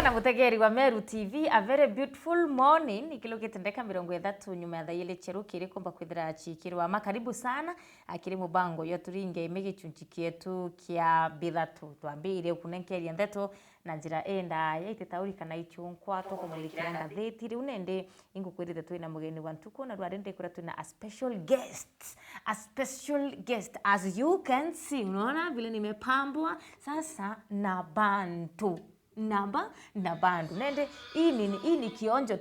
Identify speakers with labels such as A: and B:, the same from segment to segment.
A: sana mutegeri wa Meru TV. A very beautiful morning. Ikilogete ndeka 30 nyuma ya thaile cheruki iri kumba kwithira chikirwa makaribu sana akiri mubango yo turinge imigicunci kietu kia bithatu twambire kunenkeria ndeto na njira enda yaitetauri kana ichunkwa to kumulikira ngatheti riu nende ingukwirite twina mugeni wa ntuko na rwarende kura twina a special guest as you can see. Unaona vile nimepambwa sasa na bantu na bandu nende hii ni kionjo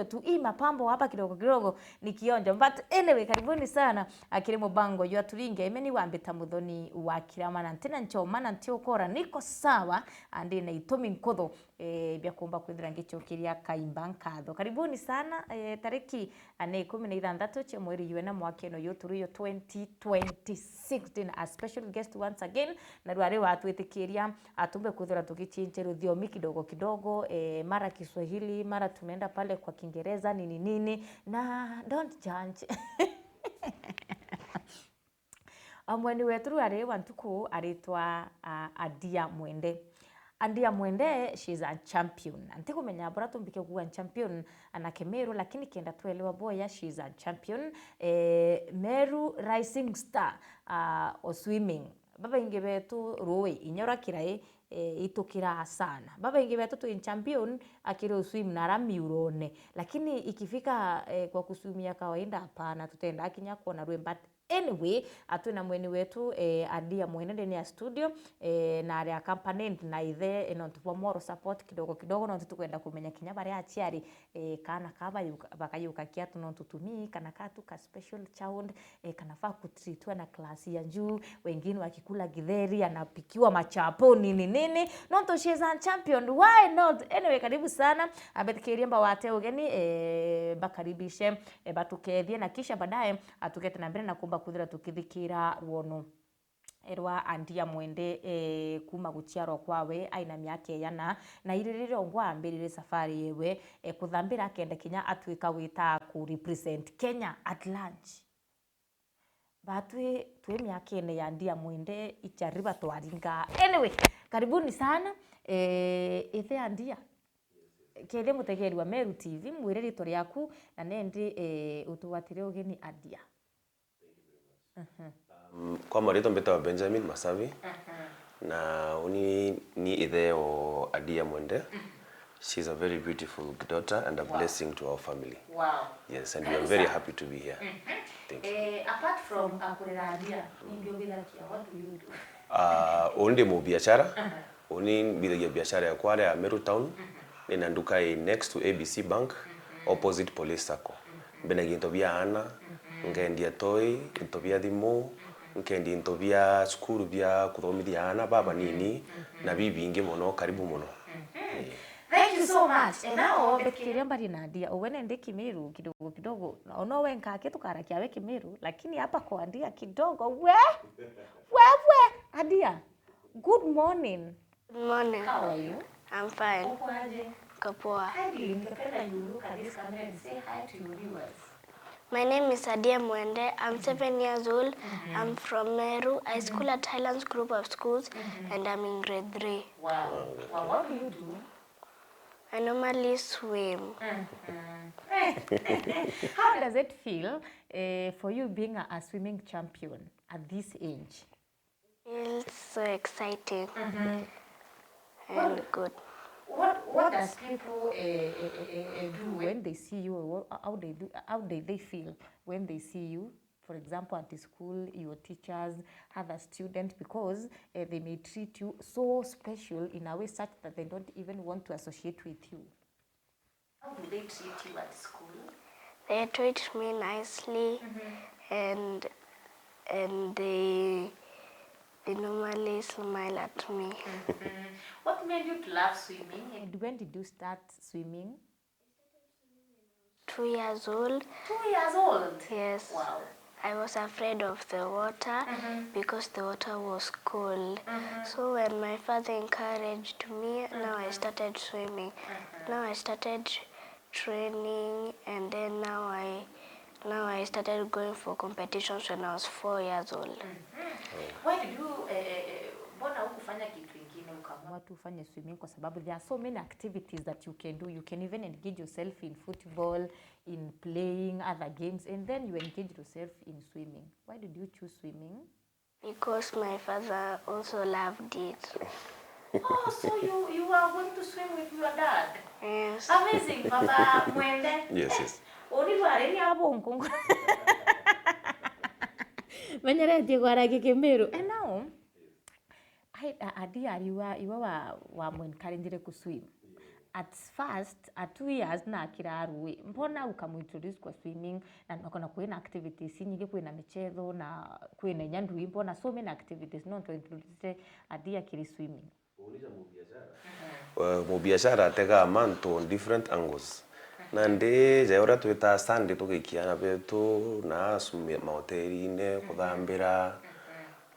A: tu hii mapambo hapa kidogo ni kionjo, but anyway karibuni sana akiri mubango yo turinge imeni wambita muthoni wa kiramana ntina nchoma na ntiokora niko sawa andi na itomi nkotho bya kumba kwithira ngichokiria kaimba nkatho. Karibuni sana tariki ane 16 cha mweri yuena mwaka eno yoturu yo 2026 a special guest once again na rware watwitikiria atumbe kwithira tukichinje ruthiomi kidogo mara Kiswahili mara tumeenda pale kwa Kiingereza nini na don't judge. Amweni wetu ari wantuku aritwa Adia Mwende. Adia Mwende, she's a champion. Antiko menya bora tumbike kuwa champion anake Meru, lakini kenda tuelewa boya she's a champion. Meru rising star o swimming. Baba inge betu rowe inyora kirai itukira sana. Baba inge betu tu in champion akiro swim na ramiurone. Lakini ikifika kwa kuswimia kawaida hapana tutenda akinya kuona ruwe. But anyway, atuna mweni wetu Adia Mwende ndani ya studio na ari accompanied na ithe no tupo moro support kidogo no tukwenda kumenya kinya bari achiari kana kaba bakayuka kiatu no tutumi kana katu ka special child kana fa kutreatwa na klasi ya juu, wengine wakikula githeri anapikiwa machapo nini no to she's a champion, why not? Anyway, karibu sana abetikiria mba wate ugeni bakaribishe batukethie na kisha baadaye atukete na mbere na kumba kuthira tukithikira ruono erwa Adia Mwende kuma guchiarwo kwawe aina miaka yana na iririre ongwa ambirire safari yewe kuthambira kende kinya atwika wita ku represent Kenya at large. Batwe twe miaka ene ya Adia Mwende ichariba twaringa. Anyway, karibuni sana ithe Adia. Kede mutegeri wa Meru TV mwire rito ryaku na nende utuwatire ugeni Adia.
B: Kwa marito mbeta Benjamin Masavi na uni ni ithe o Adia Mwende. She's a very beautiful daughter and a blessing to our family.
A: Wow.
B: Yes, and we are very happy to be here. Thank you.
A: Apart from kurera Adia, what do you do?
B: Onde mo biashara. Oni bidagia biashara ya kwale ya Meru Town. Nina nduka next to ABC Bank, opposite Police Sacco. Benagi intobia ana, ngendia toy, intobia dimo, ngendi intobia skuru bia kuthomithia ana baba nini na bibi ingi muno karibu muno.
A: Thank you so much. And now bekiria mbali na Adia, uwene ndi Kimeru kidogo. Ono wenka kitu karakia we Kimeru, lakini hapa kwa Adia kidogo we Adia. Good morning.
C: Good morning.
A: How are you?
C: I'm fine. Kapoa.
A: Hi, you look at this camera and say hi to your viewers.
C: My name is Adia Mwende. I'm 7 years old. I'm from Meru. I school at Highlands Group of Schools and I'm in grade 3.
A: Wow. Well, what do you do?
C: I normally swim.
A: How does it feel for you being a swimming champion at this age?
C: It's so exciting and good.
A: What does people do when they see you? How they feel when they see you? For example, at the school, your teachers, other students, because they may treat you so special in a way such that they don't even want to associate with you. How do they treat you at school?
C: They treat me nicely and they normally smile at me.
A: What made you love swimming? And when did you start swimming?
C: 2 years old.
A: 2 years old?
C: Yes.
A: Wow.
C: I was afraid of the water because the water was cold. So when my father encouraged me, now I started swimming. Now I started training and then now I started going for competitions when I was 4 years old.
A: Why did you mbona hukufanya kitu kingine ukaamua watu ufanye swimming kwa sababu there are so many activities that you can do. You can even engage yourself in football, in playing other games, and then you engage yourself in swimming. Why did you choose swimming?
C: Because my father also loved it.
A: Oh, so you are going to swim with your dad?
C: Yes.
A: Amazing, Papa Mwende.
B: Yes.
A: Only wareni abongo. Menyeretie kwarage Kemeru. And now, Adia, you were encouraged to swim. At first, at 2 years na kiraruwe. Mbona ukamuintroduce kwa swimming na nakona kuena activities nyingi, kuena michezo na kuena nyandui, mbona so many activities no to introduce Adia kiri swimming.
B: Mubiashara tega manto on different angles. Nande jaura twita Sunday tugikiana betu na sumia mahoteli ne kuthambira.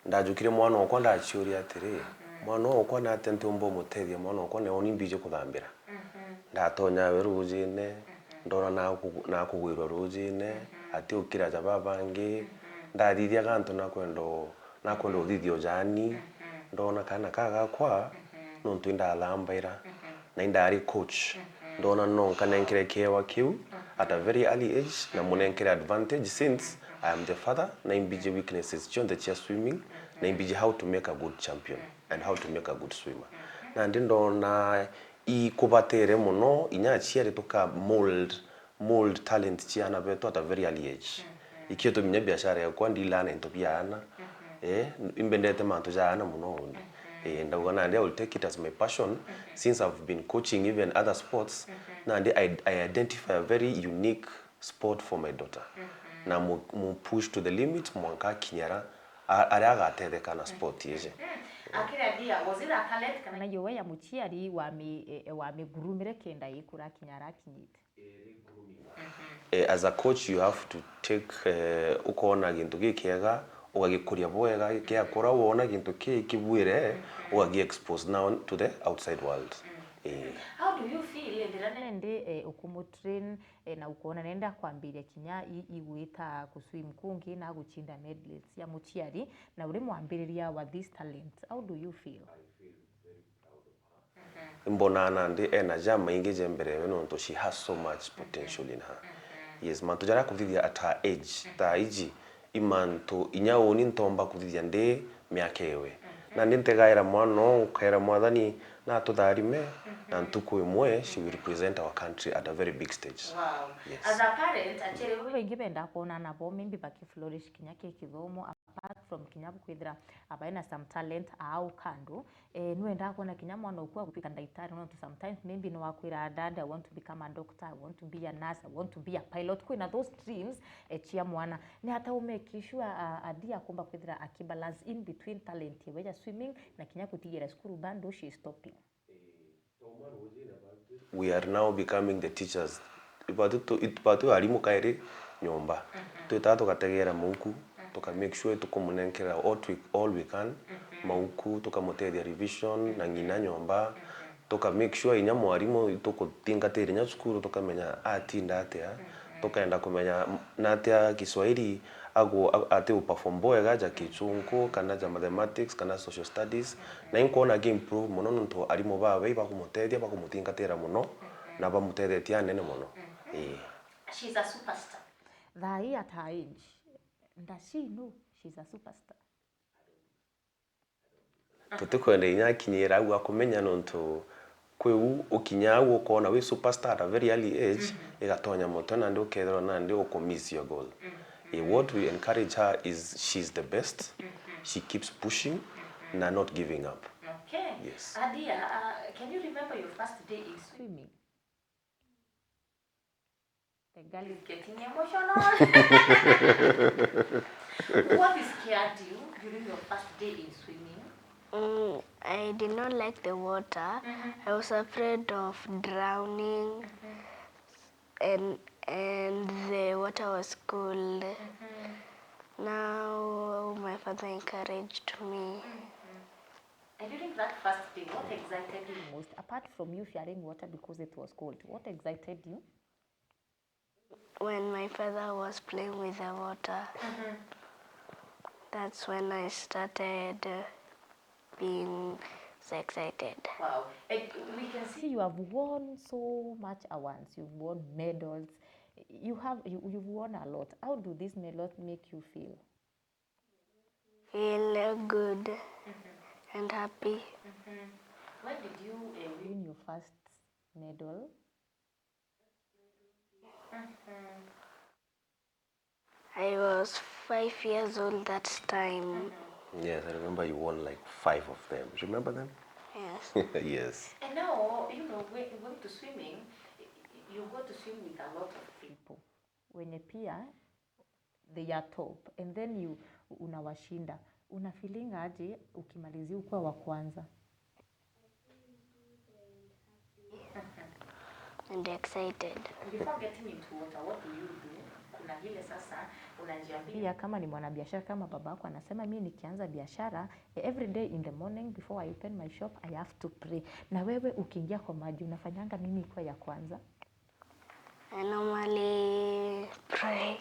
B: Ndajukire mwana okwa ndachiuria atiri mwana okwa na atente umbo mutethia mwana okwa ne oni mbije kuthambira. Ndatonya werujine ndora na kugwirwa rujine ati ukira jaba bangi ndathithia ganto na kwendo uthithio jani ndona kana kaga kwa nontu ndalambaira na ndari coach ndona no kana nkire kewa kiu at a very early age na munenkire advantage since I am the father na imbije weaknesses the chia swimming na imbije how to make a good champion and how to make a good swimmer na ndona kubatere muno inyachiere toka mold talent chiana beto at a very early age ikieto minya biashara yakwa ndilana into biana imbendete manto jana muno and I will take it as my passion since I've been coaching even other sports. Now I identify a very unique sport for my daughter. Na mu push to the limit mwanka kinyara ariaga atetheka na sport yeje.
A: Akira dia was it a talent kana yowe ya muchiari wa gurumire kenda ikura kinyara kinyite.
B: As a coach you have to take ukona gintu gikiega ugagikuria bwega giakora wona gintu kibwire ugagi expose now to the outside world.
A: How do you feel ndirane ukumutrain na ukona nenda kwambiria kinya igwita kuswim kungi na guchinda medals ya muchiari na uri mwambiriria wa this talent? How do you feel?
B: I feel very proud of her. Mbonana ndi energy maingi jembere nonto she has so much potential in her. Yes, manto jara kuthithia at her age ta iji imanto inyaoni ntomba kuthithia ndi miakewe na nintegaira mwana ukaira mwathani na tutharime na ntuku imwe she will represent our country at a very big stage.
A: Wow. Yes. As a parent achere wengi benda kuona nabo mimbi baki flourish kinyake kithomo apart from kinyabu kwithira abaina some talent au kando nuenda kuona kinyamo na ukua kupika ndaitari no sometimes maybe no wakwira dad I want to become a doctor, I want to be a nurse, I want to be a pilot, kwina those dreams chia mwana ni hata umekishwa Adia kumba kwithira akibalance in between talent yewe swimming na kinyaku tigera skuru bando she is stopping.
B: We are now becoming the teachers. Ipatu alimu kairi nyomba. Tuitatu kategera munku tuka make sure tukomunenkera all we can mauku tukamutethia revision na ngina nyomba tuka make sure inya mwarimu tukutingatira nya skuru tukamenya atinda atia tukaenda kumenya natia Kiswahili ate uperform bwega ja kichungu kana ja mathematics kana social studies na inkona game improve muno nonto arimu bawe bakumutethia bakumutingatira muno na bamutethetia nene muno.
A: She's a superstar. Thai at her age. Does she know she's a superstar?
B: Tutukwenda inya kinyira agwa kumenya nonto kweu ukinyawo ukona we superstar at a very early age igatonya moto na ndi ukethero na ndi ukomiss your goal. What we encourage her is she's the best. She keeps pushing and not giving up.
A: Okay.
B: Yes.
A: Adia, can you remember your first day in swimming? The girl is getting emotional. What scared you during your first day in swimming?
C: I did not like the water. I was afraid of drowning, and the water was cold. Now my father encouraged me.
A: And during that first day, what excited you most, apart from you fearing water because it was cold? What excited you?
C: When my father was playing with the water, that's when I started being so excited.
A: Wow. We can see you have won so much awards. You've won medals. You've won a lot. How do these medals make you feel?
C: Feel good and happy.
A: When did you win your first medal?
C: I was 5 years old that time.
B: Yes, I remember you won like 5 of them. Remember them?
C: Yes.
B: Yes.
A: And now, when you go to swimming, you go to swim with a lot of people. Wenye pia, they are top. And then you unawashinda. Una feeling aje ukimalizia ukuwa wa kwanza?
C: And excited.
A: Before getting into water, what do you do? Kuna hile sasa unajiambia kama ni mwanabiashara, kama babako anasema mimi nikianza biashara every day in the morning before I open my shop I have to pray. Na wewe ukiingia kwa maji unafanyanga nini kwa ya kwanza?
C: I normally pray.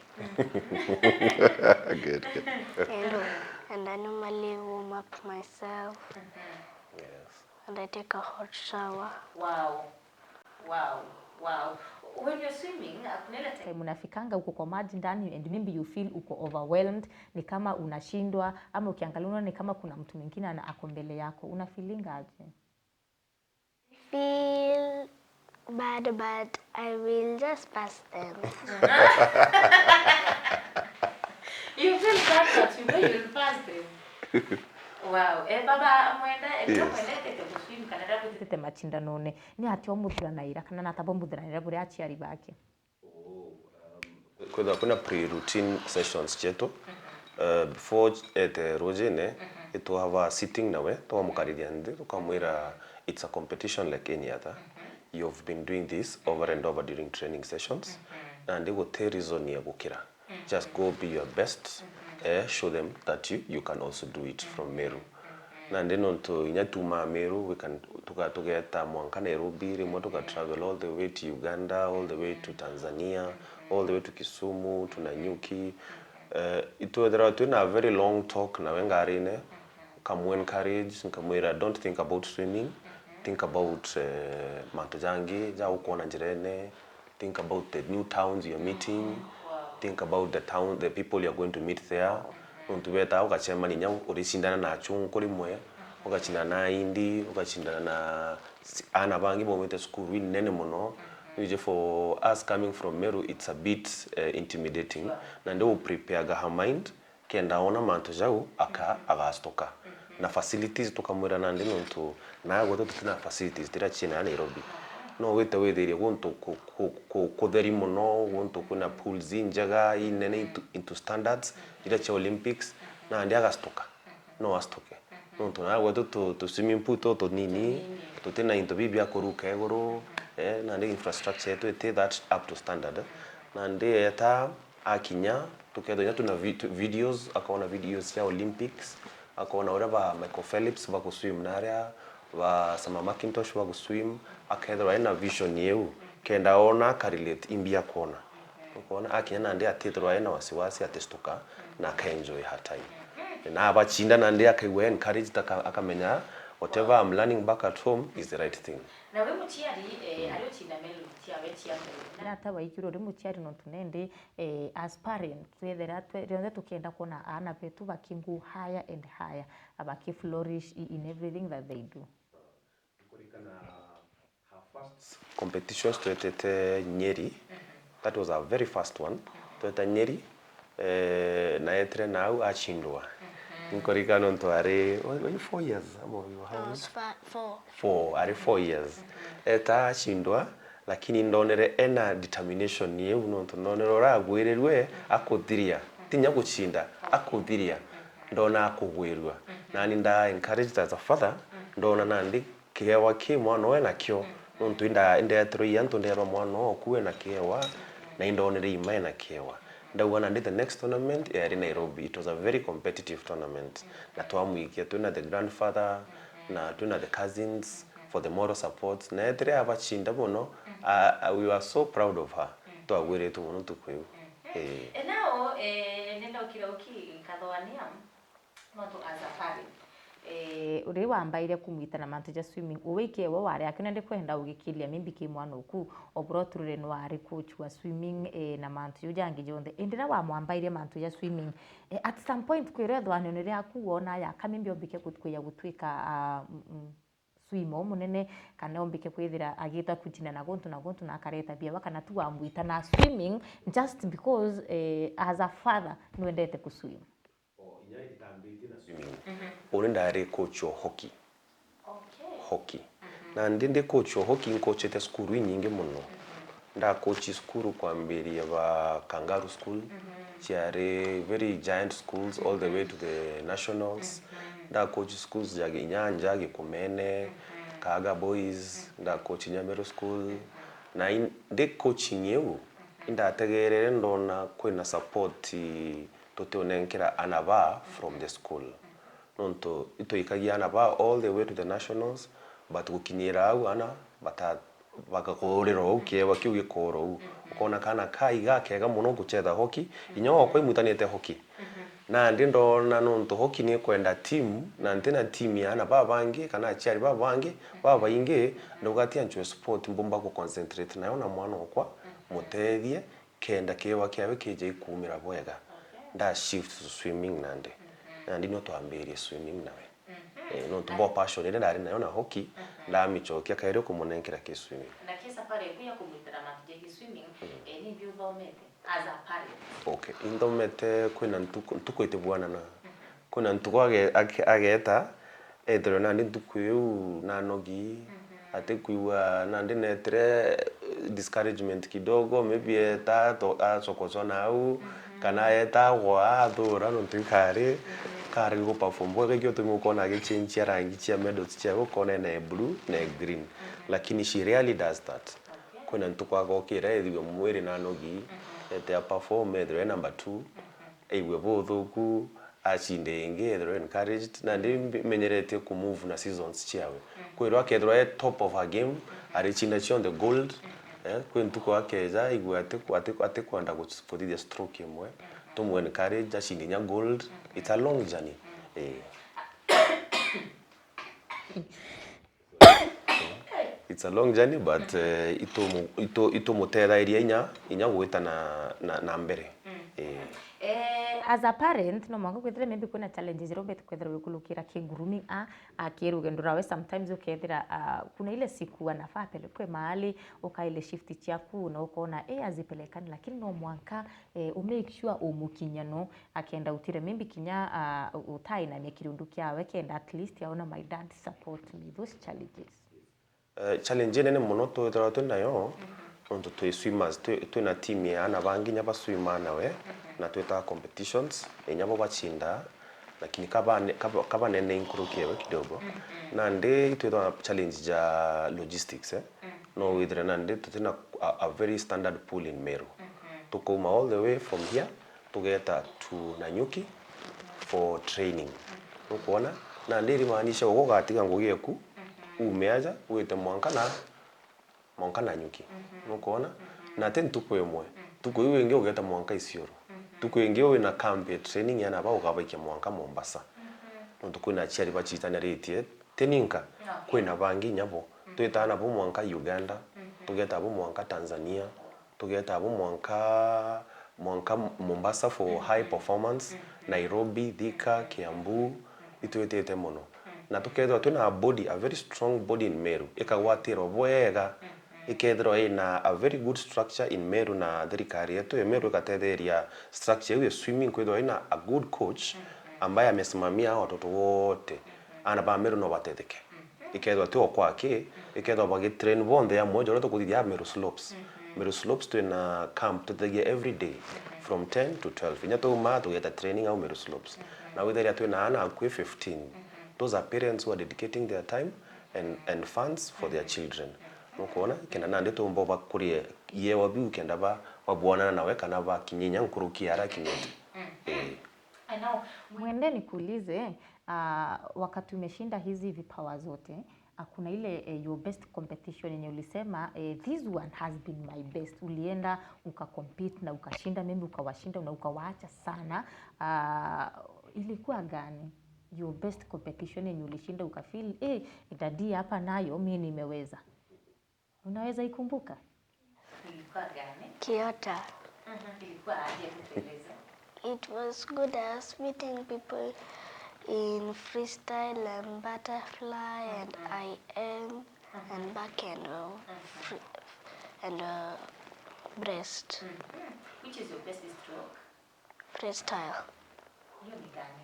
B: Good.
C: And I normally warm up myself.
B: Yes.
C: And I take a hot shower.
A: Wow. When you're swimming, kuna time unafikanga huko kwa maji ndani and maybe you feel uko overwhelmed, ni kama unashindwa ama ukiangalia unaona ni kama kuna mtu mwingine ako mbele yako. Una feeling aje?
C: Feel bad, but I will just pass them.
A: You feel bad, but you know you'll pass them. Wow. Baba mwenda tete kuswim kanada tete machindanone ni ati omuthiranira kana natabo muthiranira buri aciari bake.
B: Kuna pre-routine sessions chetu. Before rojene to have a sitting nawe tukamukariria ndi tukamwira it's a competition like any other. You've been doing this over and over during training sessions and go te reason ya gukira. Just go be your best. Show them that you can also do it from Meru. Na ndeno to inyatuma Meru we can tugeta mwanka Nairobi rimwe tuka travel all the way to Uganda, all the way to Tanzania, all the way to Kisumu, to Nanyuki. There been a very long talk na wengarine come encourage nkamwira don't think about swimming, think about Matojangi ja uko na njirene, think about the new towns you're meeting. Think about the people you're going to meet there. Untubeta ukachema ninya urishindana na chungu limwe, ukachindana na indi, ukachindana na ana bangi bomete school win nene mono. For us coming from Meru, it's a bit intimidating. Na ndio prepare her mind kenda ona manto jau agastoka. Na facilities tukamwira na ndino ntu na gwetu tutina facilities tira china Nairobi. No wete wethere wonto kutheri muno wonto kuna pools injaga inene into standards ira cha Olympics na ndi agastoka no astoke no to na gwetu to swimming pool to nini to tena into bibia kuruka egoro na ndi infrastructure yetu ete that up to standard na ndi eta akinya tukedo tuna videos akaona videos ya Olympics akaona uraba Michael Phelps bako swim naria wa sama Macintosh wa swim akaethera ina vision yeu kenda ona karelate imbia kona ukona akinya na ndi atethera ina wasiwasi atestuka na ka enjoy her time na abachinda na ndi akaiwe encourage akamenya whatever I'm learning back at home is the right thing.
A: Na we mutiari alio chinda melo tiawe tiawe na tawa ikiro ri mutiari no tunende as parents twethera twende tukenda kona ana petu bakingu higher and higher abaki flourish in everything that they do.
B: Her first competitions to Nyeri, that was our very first one. To Nyeri, na etre now achindwa. Nkorika no ntware, were you 4 years?
C: I was 4.
B: 4, are 4 years. Eta achindwa, lakini ndonere ena determination ye unonto ndonere oragwirerwe akuthiria. Tinya guchinda, akuthiria. Ndona akugwirwa. Nani nda encouraged as a father, ndona nandi kihewa ki mwana we nakyo nontu inda troya ntu ndero mwana okuwe na kihewa na indonere ima na kihewa ndawana ndi the next tournament in Nairobi. It was a very competitive tournament na twamwikia tuna the grandfather na tuna the cousins for the moral support na etre abachinda bono. We were so proud of her twagwire tu bono tukwiu
A: Now nenda ukira uki kadhoania mtu as a parent uri wambaire kumwitana mantu ja swimming uwike wo wari akina ndi kwenda ugikiria mimbi ki mwana uku obro turure no ari coach wa swimming na mantu yujangi jonde indira wa mwambaire mantu ja swimming at some point kwirethwa anonere akuona ya kamimbi ombike gutkuya gutwika swimo munene kana ombike kwithira agita kutina na gontu na akareta bia wakana tu amwita na swimming just because as a father nwendete kuswim.
B: Inya itambiti na swimming. Uri ndari coach wa hockey. Hockey. Na ndinde coach wa hockey nkochete skuru nyingi muno. Nda coach skuru kwa mbiri ya Kangaroo School. Chiare very giant schools all the way to the nationals. Nda coach schools jage Inyanja, Gikomene, Kaga Boys, nda coach Nyamero School. Na ndi coaching yewu inda tegerere ndona kwena support tote onenkera anaba from the school. Nonto ito ikagia anaba all the way to the nationals, but gukinyira au ana bata bagakorero uke wakiuge koro ukona kana kaiga kega muno guchetha hockey inyo kwa imutanete hockey. Na ndindona nonto hockey ni kwenda team na ntena team ya anaba bangi kana achiari babangi baba inge ndogati anchwe sport mbomba ko concentrate nayo na mwana okwa mutethie kenda kewa kyawe keje ikumira bwega. Nda shift to swimming nande. Nandi no twambirie swimming nawe. No tubo passion ile ndari nayo na hockey nda michokia kaire kumunenkera ke swimming.
A: Na kesa pare kuya kumwitira mantu ja swimming ni bio thomete as a parent.
B: Okay, indomete kwina ntuko itebwana na. Kuna ntuko ageta ethero nandi ntukuyu na nogi ate kuiwa nandi netre discouragement kidogo maybe eta to asokosona au kana eta wa thura no tikare kare go perform bwe kyo tumu kona ge change rangi chia medals chia go kona na blue na green lakini she really does that. Kuna ntuko agokira ethiwe mwiri na nogi ete perform ethero number 2 ewe bothuku achindenge they're encouraged na ndi menyerete ku move na seasons chiawe kwirwa kethro at top of her game ari chinda chion the gold kwentuko akeza igwe ate kwanda for the stroke imwe to encourage achindinya gold. It's a long journey it's a long journey but ito mutera iria inya gwita na mbere
A: as a parent no mwangu kwithira maybe kuna challenges robet kwithira wikulukira ki grooming akirugendo rawe sometimes ukethira kuna ile siku anafaa pelekwe mahali ukaile shift chiaku na ukaona azipelekani lakini no mwanka make sure umukinyano akenda utire maybe kinya utai na kirundu kyawe kenda at least yaona my dad support me those challenges.
B: Challenge nene muno twithira tunayo onto twi swimmers twina team ya ana bangi nya baswima nawe na twita competitions enyabo bachinda lakini kaba nene inkurukiwe kidogo na ndi twita challenge ja logistics no withira na ndi tutina a very standard pool in Meru tukoma all the way from here to get to Nanyuki for training ukoona na ndi rimaanisha ugo gatiga ngugeku umeaja wete mwanka Nanyuki ukoona na ten tuko emwe tuko iwe nge ugeta mwanka Isiolo tuko inge we na camp training yana ba ugabaike mwanka Mombasa ndo kuna chiari bachitana retie teninka kwena bangi nyabo twetana bo mwanka Uganda tugeta bo mwanka Tanzania tugeta bo mwanka Mombasa for high performance Nairobi, Thika, Kiambu itwetete mono na tukethwa twina a very strong body in Meru ikagwatiro bwega ikethro ina a very good structure in Meru na thirikari yetu Meru ikatetheria structure ya swimming kwethwa ina a good coach ambaye amesimamia watoto wote ana ba Meru no batetheke ikethwa tu kwake ikethwa bagi train bonde ya moja roto kuthia Meru slopes Meru slopes twina camp tutegia every day from 10 to 12 inya to ma to get training au Meru slopes na wither twina ana akwe 15. Those are parents who are dedicating their time and funds for their children. Nukuona kenda nande to mbo bakurie yewa bi ukenda ba babwana nawe kana ba kinyinya nkuruki ara kinyeti.
A: I know. Mwende nikuulize wakati umeshinda hizi vipawa zote kuna ile your best competition yenye ulisema this one has been my best, ulienda ukacompete na ukashinda maybe ukawashinda na ukawaacha sana ilikuwa gani? your best competition yenye ulishinda ukafeel idadi hapa nayo mimi nimeweza? Unaweza ikumbuka? Ilikuwa gani?
C: Kyoto.
A: Ilikuwa aje, tueleze?
C: It was good. I was meeting people in freestyle and butterfly and IM and back and breast.
A: Which is your best stroke?
C: Freestyle.
A: Hiyo ni gani?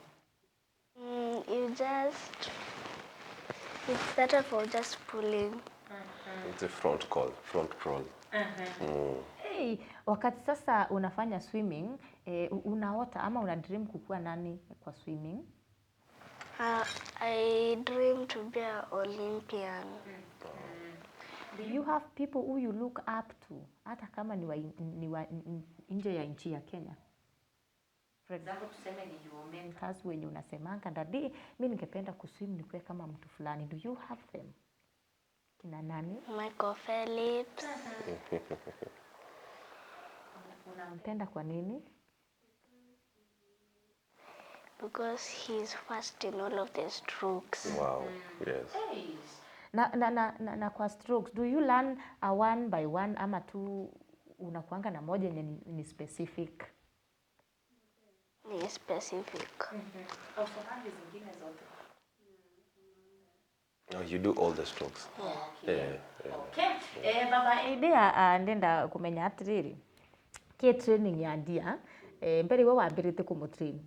C: It's better for just pulling.
B: It's a front crawl.
A: Hey, wakati sasa unafanya swimming, unaota ama una dream kukuwa nani kwa swimming?
C: I dream to be an Olympian.
A: Do you have people who you look up to, hata kama ni wa nje ya nchi ya Kenya? For example, tuseme ni your mentors wenye unasemanga dadi, mimi ningependa kuswim nikuwe kama mtu fulani. Do you have them? Kina nani?
C: Michael Phelps.
A: Unampenda kwa nini?
C: Because he's fast in all of the strokes.
B: Wow, yes.
A: Na kwa strokes, do you learn a one by one ama tu unakuanga na moja yenye ni specific?
C: Ni specific.
A: Au sababu zingine zote?
B: No, you do all the strokes.
A: Okay. Baba idea ndenda kumenya atiriri. Ke training ya ndia mbere we wambirite kumutrain.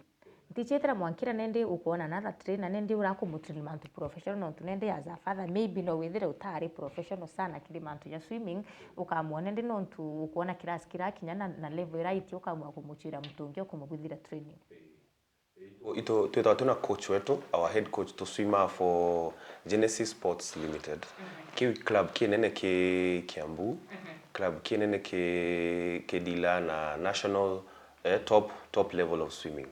A: Ndichethera mwankira nende ukuona another trainer nende urakumutrain mantu professional nende as a father maybe no withire utari professional sana kiri mantu ya swimming ukamuona nende nontu ukuona class kirakinya na level right ukamwa kumuchira mtungi ukumugwithira training.
B: Ito tuna coach wetu, our head coach to swimmer for Genesis Sports Limited. Ki club kinene ke Kiambu, club kinene ke dila na national top level of swimming.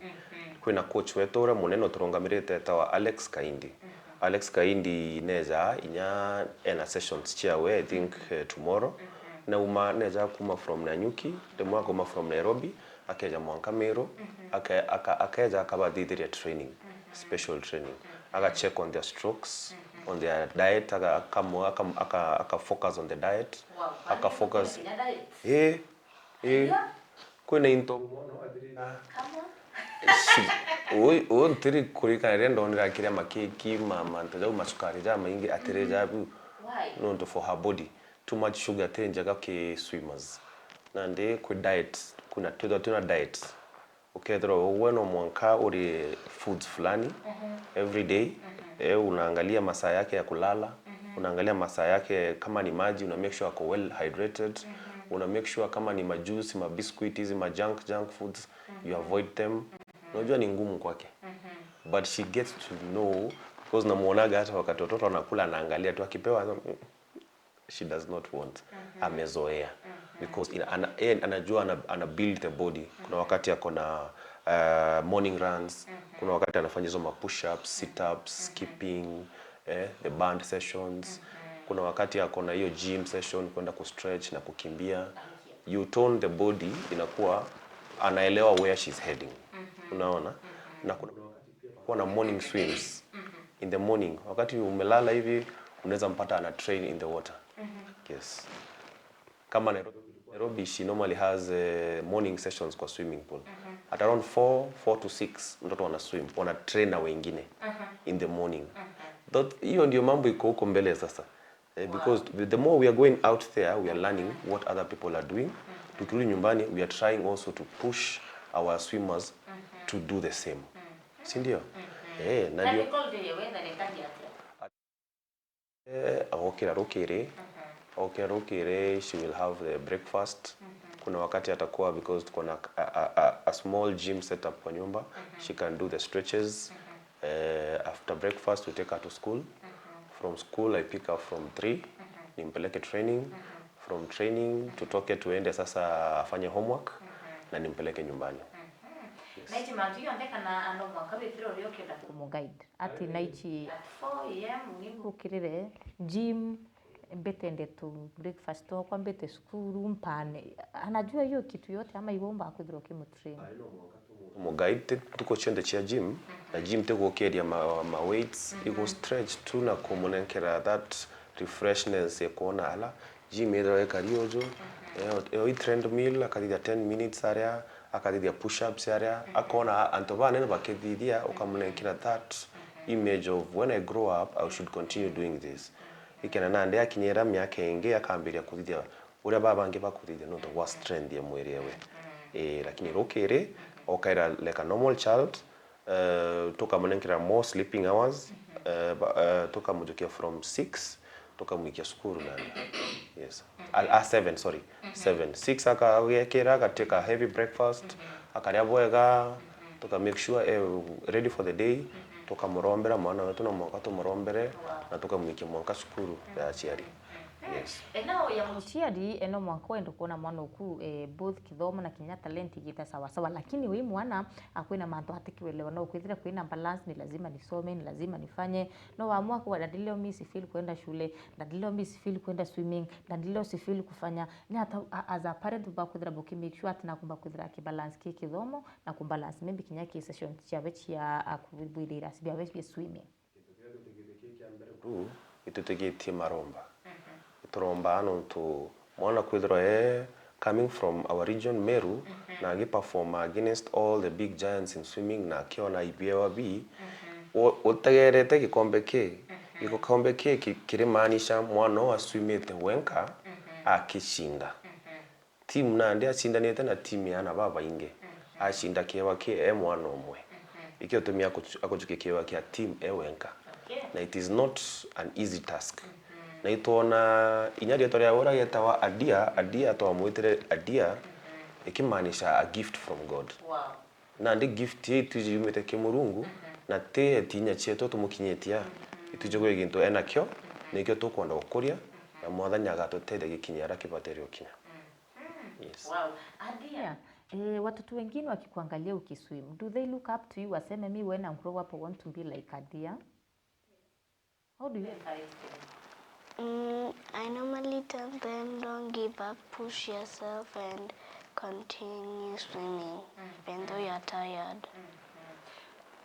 B: Kuna coach wetu ora muneno turongamirite tawa Alex Kaindi. Alex Kaindi neza inya ena sessions chawe I think tomorrow. Na uma neza kuma from Nanyuki, demo kuma from Nairobi. Akeja Mwankamiro, akeja akabadidhiria training, special training. Aka check on their strokes, on their diet, aka focus on the diet. Aka focus. Kuna into o tiri kurika rendo ndira kiria makeki mama ntaja masukari ja maingi atereja bu. No for her body. Too much sugar tenjaga ke swimmers. Nande ku diet kuna tuna diet ukethero weno mwanka uri foods fulani every day unaangalia masaa yake ya kulala unaangalia masaa yake kama ni maji una make sure ako well hydrated una make sure kama ni majuice ma biscuit hizi ma junk foods you avoid them unajua ni ngumu kwake but she gets to know because namuonaga hata wakati watoto wanakula anaangalia tu akipewa she does not want amezoea because anajua ana build the body. Kuna wakati yako na morning runs, kuna wakati anafanya hizo push ups, sit ups, skipping, the band sessions. Kuna wakati yako na hiyo gym session kwenda ku stretch na kukimbia. You tone the body inakuwa anaelewa where she's heading. Unaona? Na kuna wakati pia kwa na morning swims. In the morning, wakati umelala hivi unaweza mpata ana train in the water. Yes. Kama Nairobi, she normally has morning sessions kwa swimming pool. At around 4 to 6, mtoto wana swim, wana train na wengine in the morning. Hiyo ndio mambo iko huko mbele sasa. Because the more we are going out there, we are learning what other people are doing. Tukirudi nyumbani, we are trying also to push our swimmers to do the same. Si ndio? Na ndio. Okay, she will have the breakfast. Kuna wakati atakuwa because kuna a small gym setup kwa nyumba. She can do the stretches. After breakfast we take her to school. From school I pick her from 3. Nimpeleke training. From training tutoke tuende sasa afanye homework na nimpeleke nyumbani.
A: Naichi mantu hiyo ndeka na ano mwaka withiro rio kenda kumuguide ati naichi at 4 am unimukirire gym mbete ndetu breakfast kwa mbete skuru mpane anajua hiyo kitu yote ama ibomba akwithira kimutrain
B: mo guide tuko chende chia gym na gym te gokeria ma weights ego stretch tu na komunenkera that refreshness ya kuona ala gym edro kariojo e treadmill akadithia 10 minutes area akadithia push ups area akona antobane ne bakethithia ukamunenkera that image of when I grow up I should continue doing this ikena nande akinyera miaka ingi akambiria kuthithia uria babange bakuthithia no to strength ya mwiri we lakini rokere okaira like a normal child tukamunenkera more sleeping hours tukamujukia from 6 tukamwikia skuru nani yes 7 sorry 6 akawekera akateka heavy breakfast akaria bwega tuka make sure ready for the day tukamurombera mwana wetu na mwaka tumurombere na tukamwikia mwaka skuru ya chiari yes
A: eno ya muchiari eno mwaka wendo kuona mwana uku both kithomo na kinya talent igita sawa sawa lakini we mwana akwina mantu hatikiwelewa no kwithira kwina balance ni lazima nisome ni lazima nifanye no waamua kwa dadilio mimi si feel kwenda shule dadilio mimi si feel kwenda swimming dadilio si feel kufanya ni hata as a parent bakwithira boki make sure atina kumba kwithira ki balance ki kithomo na kumbalance maybe kinya ki session chabe chia akubwirira sibya we swimming
B: itutegetie maromba turomba ano to mwana kwithira coming from our region Meru na agi perform against all the big giants in swimming na kiona IBA B utagerete gikombe ke gikombe ke kirimaanisha mwana aswimete wenka akishinda team nande acindanete na team yana baba inge ashinda kiwa ke mwana omwe ikio tumia akujuke kiwa kia team wenka na it is not an easy task na itona inyari atoria ora yetawa adia to amwitire adia ikimaanisha a gift from God na ndi gift yetu yumete kimurungu na te tinya cheto tumukinyetia itujego iginto enakyo nikyo tukwenda gukuria na mwathanya gatutede gikinyara kibaterio kinya yes
A: adia watoto wengine wakikuangalia ukiswim do they look up to you waseme me when I grow up I want to be like Adia? How do you encourage them?
C: I normally tell them don't give up, push yourself and continue swimming even though you're tired.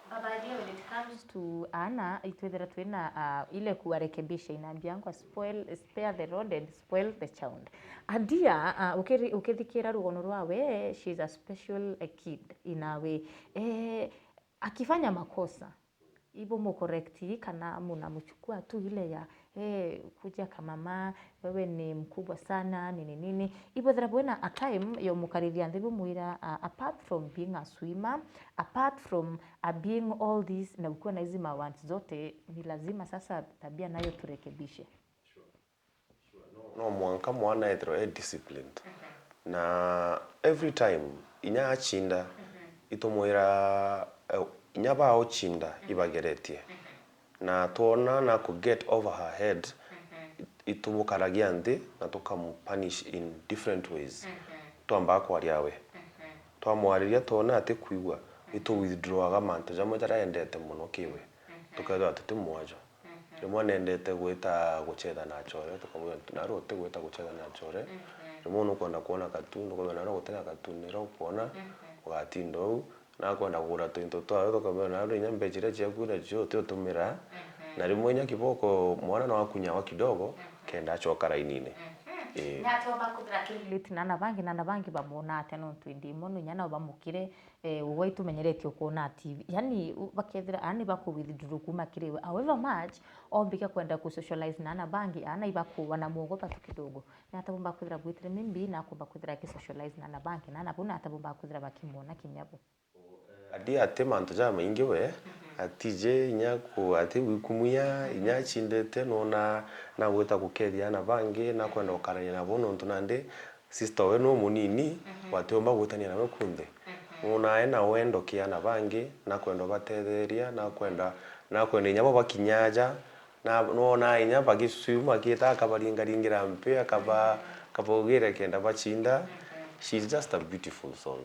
A: Baba Adia, when it comes to Anna, itwethera twina ile kuwarekebisha inaambiangwa spare the rod and spoil the child. Adia, ukithikira rugono rwawe, she's a special kid in a way. Akifanya makosa, ibo mukorekti kana mnamchukua tu ile ya kuja kama mama wewe ni mkubwa sana nini ibo therabona a time yo mukariria ndibu muira apart from being a swimmer apart from being all this na ukiwa na hizi mawants zote ni lazima sasa tabia nayo turekebishe
B: no mwanka mwana etro disciplined na every time inya achinda itomoira inyaba ochinda ibageretie na tuona na ku get over her head itumukaragia ndi na tukampunish in different ways twamba kwariawe twamwariria tuona ati kuigwa itu withdraw gamanto jamwe taraendete muno kiwe tukaitha ati timwajo rimwe nendete gwita guchetha na chore tukamwira narote gwita guchetha na chore rimwe no kwenda kuona katuni kwa na gutega katuni ro kuona ugatindo na kwenda kugura twinto twawe tukamwira na ndo nyambe chire chiaku na chio tutumira na rimwe nya kiboko mwana no akunyawa kidogo kenda achoka rainine
A: Nyatoba kuthira kiliti na nabangi bamona ate no twindi mono nyana bamukire uwe tumenyeretio kuona TV yani bakethira ani bako withdraw kuma kirewe however much ombike kwenda ku socialize na nabangi ana ibako wana muogopa tu kidogo nyatabomba kuthira gwitire mimbi na kumba kuthira ki socialize na nabangi na nabona atabomba kuthira bakimona kinyabo
B: Adia temanto jama ingiwe atije nyaku ati wikumuya inyachindete nona na gweta kukeria na bangi na kwenda ukaranya na bono ntunande sister we no munini watomba gwetania nawe kunde una ena wendo kia na bangi na kwenda batetheria na kwenda nyabo bakinyaja na nona inya bagisuma kita akabaringaringira mpe akabogere kenda bachinda. She's just a beautiful soul.